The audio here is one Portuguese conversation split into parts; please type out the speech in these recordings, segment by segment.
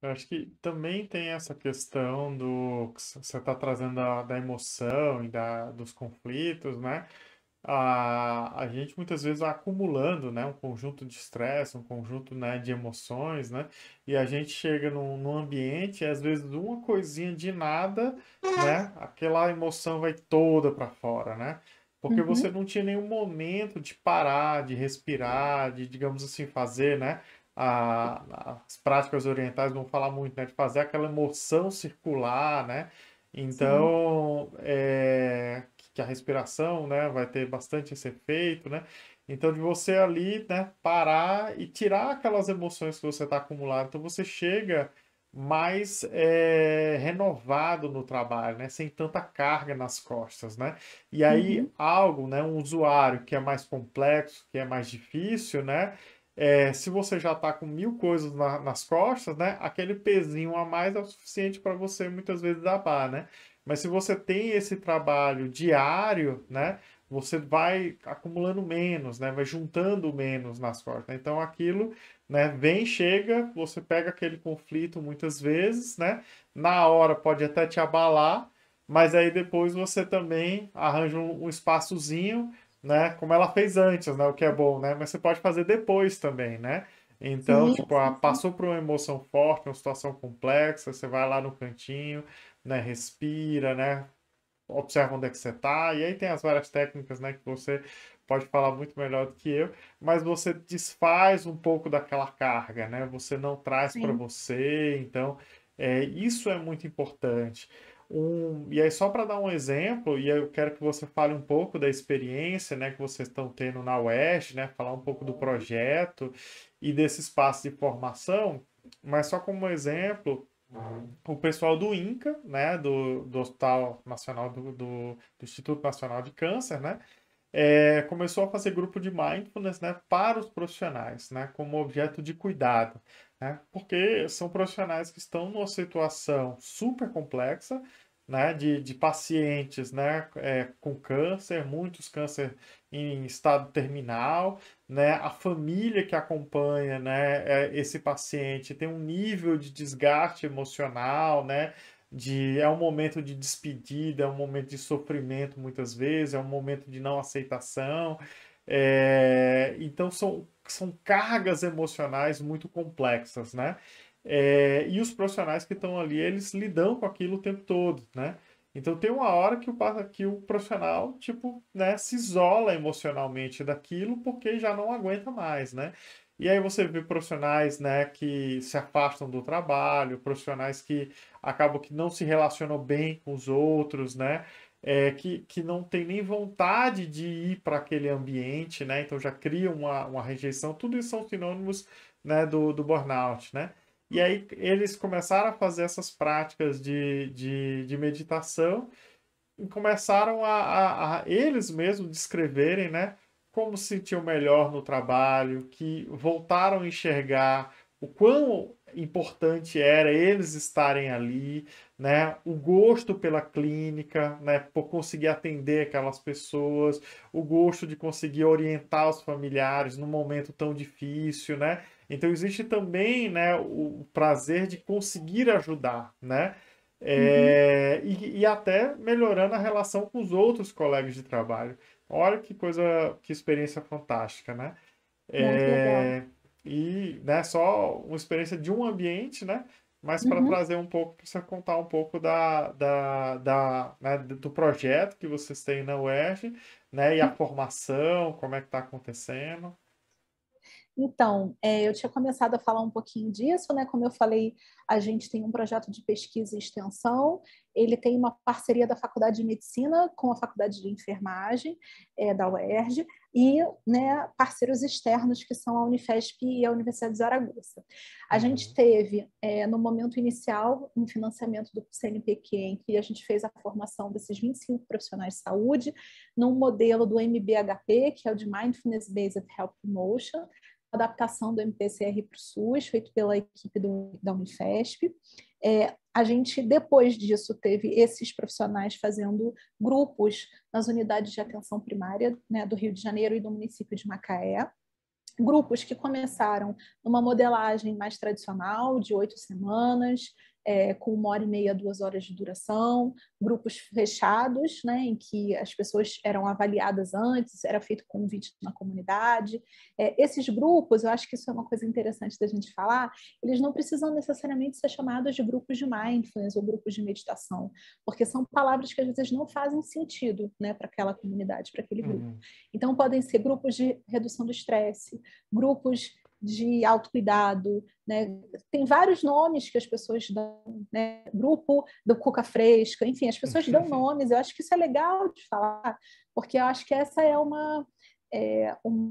Eu acho que também tem essa questão do que você está trazendo da emoção e dos conflitos, né? A gente muitas vezes vai acumulando, né, um conjunto de estresse, um conjunto, né, de emoções, né? E a gente chega num ambiente e às vezes uma coisinha de nada, né? Aquela emoção vai toda para fora, né? Porque você Uhum, não tinha nenhum momento de parar, de respirar, de, digamos assim, fazer, né? As práticas orientais vão falar muito, né? De fazer aquela emoção circular, né? sim. Então, que a respiração, né, vai ter bastante esse efeito, né? Então, de você ali, né, parar e tirar aquelas emoções que você está acumulando. Então, você chega mais renovado no trabalho, né? Sem tanta carga nas costas, né? E aí, Uhum, algo, né, um usuário que é mais complexo, que é mais difícil, né? Se você já está com mil coisas nas costas, né? Aquele pezinho a mais é o suficiente para você muitas vezes abar, né? Mas se você tem esse trabalho diário, né? Você vai acumulando menos, né? Vai juntando menos nas costas, né? Então aquilo, né? Vem, chega, você pega aquele conflito muitas vezes, né? Na hora pode até te abalar, mas aí depois você também arranja um espaçozinho, né? Como ela fez antes, né? O que é bom, né? Mas você pode fazer depois também, né? Então, sim, tipo, sim, sim. passou por uma emoção forte, uma situação complexa, você vai lá no cantinho, né? Respira, né? Observa onde é que você tá. E aí tem as várias técnicas, né? Que você pode falar muito melhor do que eu, mas você desfaz um pouco daquela carga, né? Você não traz para Sim. você. Então, isso é muito importante. E aí, só para dar um exemplo, e aí eu quero que você fale um pouco da experiência, né, que vocês estão tendo na UERJ, né, falar um pouco do projeto e desse espaço de formação, mas só como exemplo, o pessoal do INCA, né, do Hospital Nacional do Instituto Nacional de Câncer, né, começou a fazer grupo de mindfulness, né, para os profissionais, né, como objeto de cuidado, né, porque são profissionais que estão numa situação super complexa, né, de pacientes, né, com câncer, muitos câncer em estado terminal, né, a família que acompanha, né, esse paciente tem um nível de desgaste emocional, né, é um momento de despedida, é um momento de sofrimento muitas vezes, é um momento de não aceitação. Então são cargas emocionais muito complexas, né? E os profissionais que estão ali, eles lidam com aquilo o tempo todo, né? Então tem uma hora que o profissional, tipo, né, se isola emocionalmente daquilo porque já não aguenta mais, né? E aí você vê profissionais, né, que se afastam do trabalho, profissionais que acabam que não se relacionam bem com os outros, né? Que não tem nem vontade de ir para aquele ambiente, né? Então já cria uma rejeição. Tudo isso são sinônimos, né, do burnout, né? E aí eles começaram a fazer essas práticas de meditação e começaram a eles mesmos descreverem, né, como se sentiam melhor no trabalho, que voltaram a enxergar o quão importante era eles estarem ali, né, o gosto pela clínica, né, por conseguir atender aquelas pessoas, o gosto de conseguir orientar os familiares num momento tão difícil, né? Então existe também, né, o prazer de conseguir ajudar, né? Uhum, E até melhorando a relação com os outros colegas de trabalho. Olha que coisa, que experiência fantástica, né? muito legal. É, e né, só uma experiência de um ambiente, né? Mas para Uhum. trazer um pouco, para você contar um pouco né, do projeto que vocês têm na UERJ, né? E a formação, como é que está acontecendo. Então, eu tinha começado a falar um pouquinho disso, né? Como eu falei, a gente tem um projeto de pesquisa e extensão, ele tem uma parceria da Faculdade de Medicina com a Faculdade de Enfermagem, da UERJ, e né, parceiros externos, que são a Unifesp e a Universidade de Zaragoza. A gente Uhum. teve, no momento inicial, um financiamento do CNPq, em que a gente fez a formação desses 25 profissionais de saúde, num modelo do MBHP, que é o de Mindfulness Based Health Promotion, adaptação do MPCR para o SUS, feito pela equipe da Unifesp. A gente, depois disso, teve esses profissionais fazendo grupos nas unidades de atenção primária, né, do Rio de Janeiro e do município de Macaé. grupos que começaram numa modelagem mais tradicional, de 8 semanas, com 1h30, 2 horas de duração, grupos fechados, né, em que as pessoas eram avaliadas antes, era feito convite na comunidade. Esses grupos, eu acho que isso é uma coisa interessante da gente falar, eles não precisam necessariamente ser chamados de grupos de mindfulness ou grupos de meditação, porque são palavras que às vezes não fazem sentido, né, para aquela comunidade, para aquele grupo. Então, podem ser grupos de redução do estresse, grupos de autocuidado, né? Tem vários nomes que as pessoas dão, né? Grupo do Cuca Fresca, enfim, as pessoas dão nomes. Eu acho que isso é legal de falar, porque eu acho que essa é uma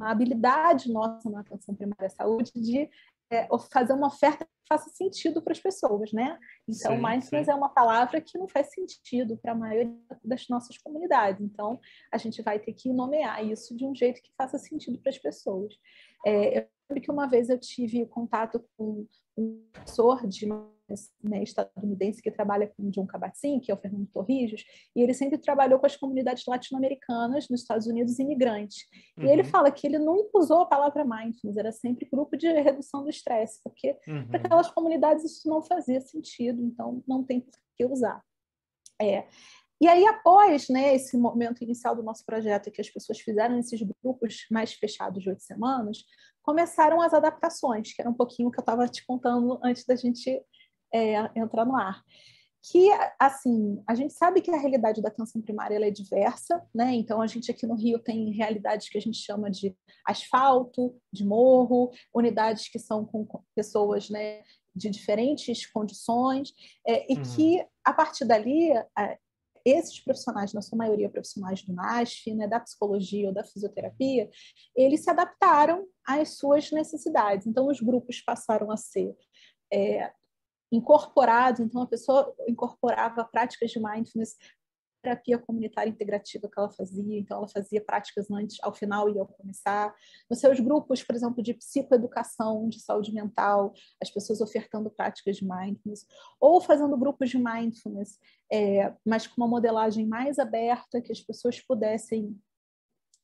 habilidade nossa na atenção primária à saúde de fazer uma oferta que faça sentido para as pessoas, né? Então, Sim, mindfulness sim. é uma palavra que não faz sentido para a maioria das nossas comunidades. Então, a gente vai ter que nomear isso de um jeito que faça sentido para as pessoas. Eu lembro que uma vez eu tive contato com um professor de né, estadunidense que trabalha com o John Kabat-Zinn, que é o Fernando Torrijos, e ele sempre trabalhou com as comunidades latino-americanas nos Estados Unidos imigrantes. E ele fala que ele nunca usou a palavra mindfulness, era sempre grupo de redução do estresse, porque para aquelas comunidades isso não fazia sentido, então não tem por que usar. E aí, após, né, esse momento inicial do nosso projeto, que as pessoas fizeram esses grupos mais fechados de 8 semanas, começaram as adaptações, que era um pouquinho o que eu estava te contando antes da gente entrar no ar. Que, assim, a gente sabe que a realidade da atenção primária ela é diversa, né? Então, a gente aqui no Rio tem realidades que a gente chama de asfalto, de morro, unidades que são com pessoas, né, de diferentes condições, e que, a partir dali, esses profissionais, na sua maioria profissionais do NASF, né, da psicologia ou da fisioterapia, eles se adaptaram às suas necessidades. Então, os grupos passaram a ser incorporados, então a pessoa incorporava práticas de mindfulness, terapia comunitária integrativa que ela fazia, então ela fazia práticas antes, ao final e ao começar. Nos seus grupos, por exemplo, de psicoeducação, de saúde mental, as pessoas ofertando práticas de mindfulness, ou fazendo grupos de mindfulness, mas com uma modelagem mais aberta, que as pessoas pudessem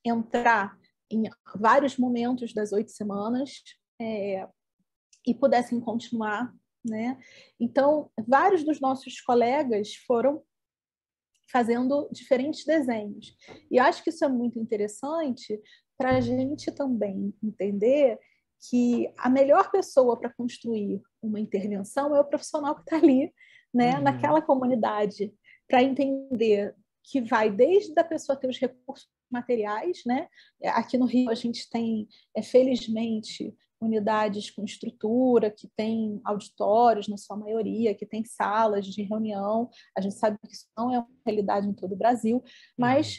entrar em vários momentos das 8 semanas e pudessem continuar, né? Então, vários dos nossos colegas foram fazendo diferentes desenhos. E acho que isso é muito interessante para a gente também entender que a melhor pessoa para construir uma intervenção é o profissional que está ali, né, naquela comunidade, para entender que vai desde a pessoa ter os recursos materiais, né? Aqui no Rio a gente tem, felizmente, unidades com estrutura, que tem auditórios na sua maioria, que tem salas de reunião. A gente sabe que isso não é uma realidade em todo o Brasil, mas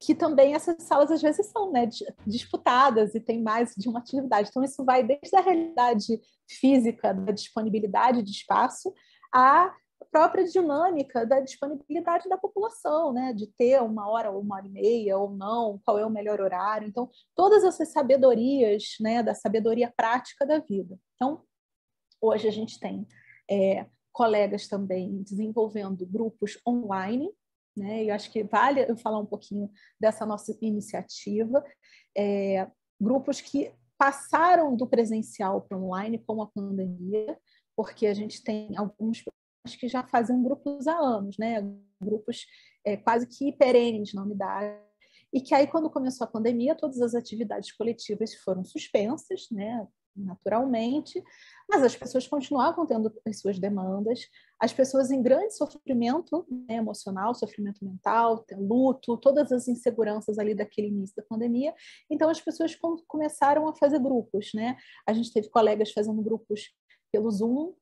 que também essas salas às vezes são, né, disputadas e tem mais de uma atividade. Então isso vai desde a realidade física da disponibilidade de espaço à própria dinâmica da disponibilidade da população, né, de ter 1 hora ou 1h30 ou não, qual é o melhor horário. Então todas essas sabedorias, né, da sabedoria prática da vida. Então hoje a gente tem colegas também desenvolvendo grupos online, né? E acho que vale eu falar um pouquinho dessa nossa iniciativa. Grupos que passaram do presencial para o online com a pandemia, porque a gente tem alguns que já faziam grupos há anos, né? Grupos quase que perenes na unidade, e que aí, quando começou a pandemia, todas as atividades coletivas foram suspensas, né? Naturalmente, mas as pessoas continuavam tendo as suas demandas, as pessoas em grande sofrimento, né, emocional, sofrimento mental, luto, todas as inseguranças ali daquele início da pandemia. Então as pessoas começaram a fazer grupos, né? A gente teve colegas fazendo grupos pelo Zoom,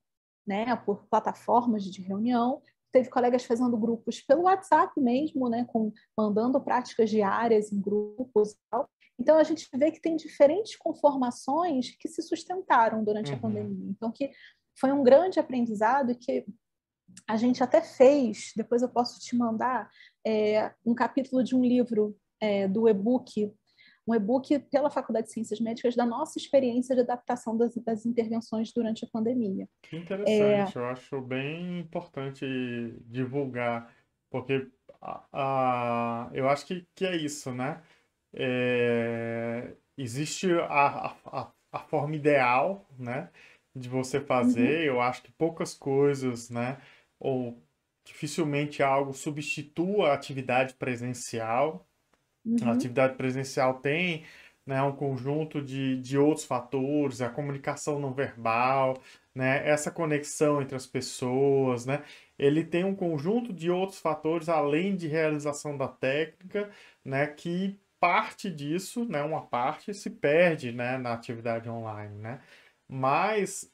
né, por plataformas de reunião, teve colegas fazendo grupos pelo WhatsApp mesmo, né, mandando práticas diárias em grupos e tal. Então, a gente vê que tem diferentes conformações que se sustentaram durante a pandemia. Então, que foi um grande aprendizado que a gente até fez, depois eu posso te mandar, um capítulo de um livro do e-book, um e-book pela Faculdade de Ciências Médicas da nossa experiência de adaptação das intervenções durante a pandemia. Que interessante, eu acho bem importante divulgar, porque eu acho que é isso, né? existe a forma ideal, né, de você Uhum, fazer. Eu acho que poucas coisas, né, ou dificilmente algo substitua a atividade presencial. A uhum, atividade presencial tem, né, um conjunto de outros fatores, a comunicação não verbal, né, essa conexão entre as pessoas, né, ele tem um conjunto de outros fatores além de realização da técnica, né, que parte disso, né, uma parte se perde, né, na atividade online, né. Mas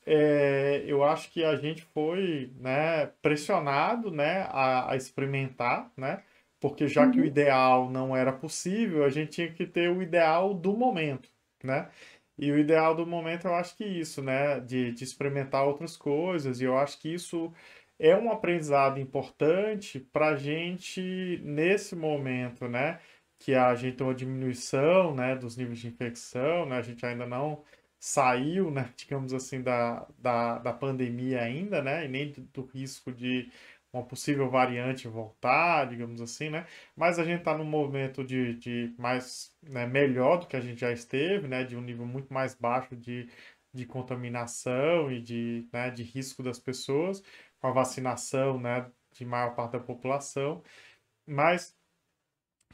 eu acho que a gente foi, né, pressionado, né, a experimentar, né, porque já que o uhum, ideal não era possível, a gente tinha que ter o ideal do momento, né? E o ideal do momento eu acho que isso, né? De experimentar outras coisas, e eu acho que isso é um aprendizado importante para a gente, nesse momento, né? Que a gente tem uma diminuição, né? Dos níveis de infecção, né? A gente ainda não saiu, né? Digamos assim, da pandemia ainda, né? E nem do risco de uma possível variante voltar, digamos assim, né? Mas a gente está num movimento de mais, né, melhor do que a gente já esteve, né? De um nível muito mais baixo de contaminação e né, de risco das pessoas, com a vacinação, né, de maior parte da população. Mas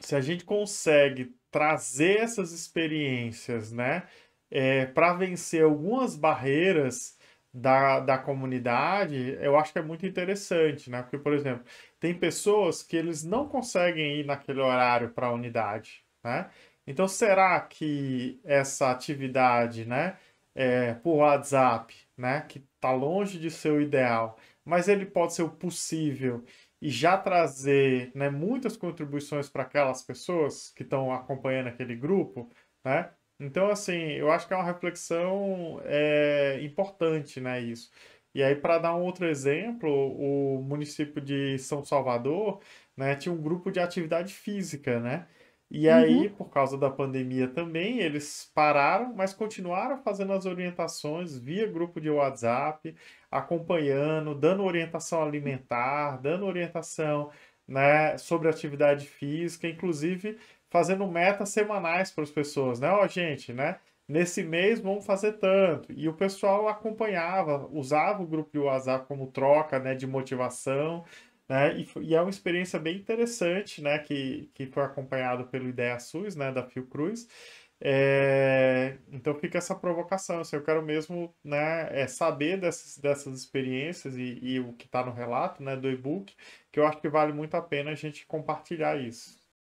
se a gente consegue trazer essas experiências, né, para vencer algumas barreiras da comunidade, eu acho que é muito interessante, né? Porque, por exemplo, tem pessoas que eles não conseguem ir naquele horário para a unidade, né? Então, será que essa atividade, né, por WhatsApp, né, que está longe de ser o ideal, mas ele pode ser o possível e já trazer, né, muitas contribuições para aquelas pessoas que estão acompanhando aquele grupo, né? Então, assim, eu acho que é uma reflexão importante, né, isso. E aí, para dar um outro exemplo, o município de São Salvador, né, tinha um grupo de atividade física, né? E aí, uhum, por causa da pandemia também, eles pararam, mas continuaram fazendo as orientações via grupo de WhatsApp, acompanhando, dando orientação alimentar, dando orientação, né, sobre atividade física, inclusive fazendo metas semanais para as pessoas, né? Ó, gente, né? Nesse mês vamos fazer tanto. E o pessoal acompanhava, usava o grupo de WhatsApp como troca, né, de motivação, né? E é uma experiência bem interessante, né, que foi acompanhado pelo Ideia SUS, né, da Fiocruz. Então fica essa provocação, assim, eu quero mesmo, né, saber dessas experiências e o que está no relato, né, do e-book, que eu acho que vale muito a pena a gente compartilhar isso.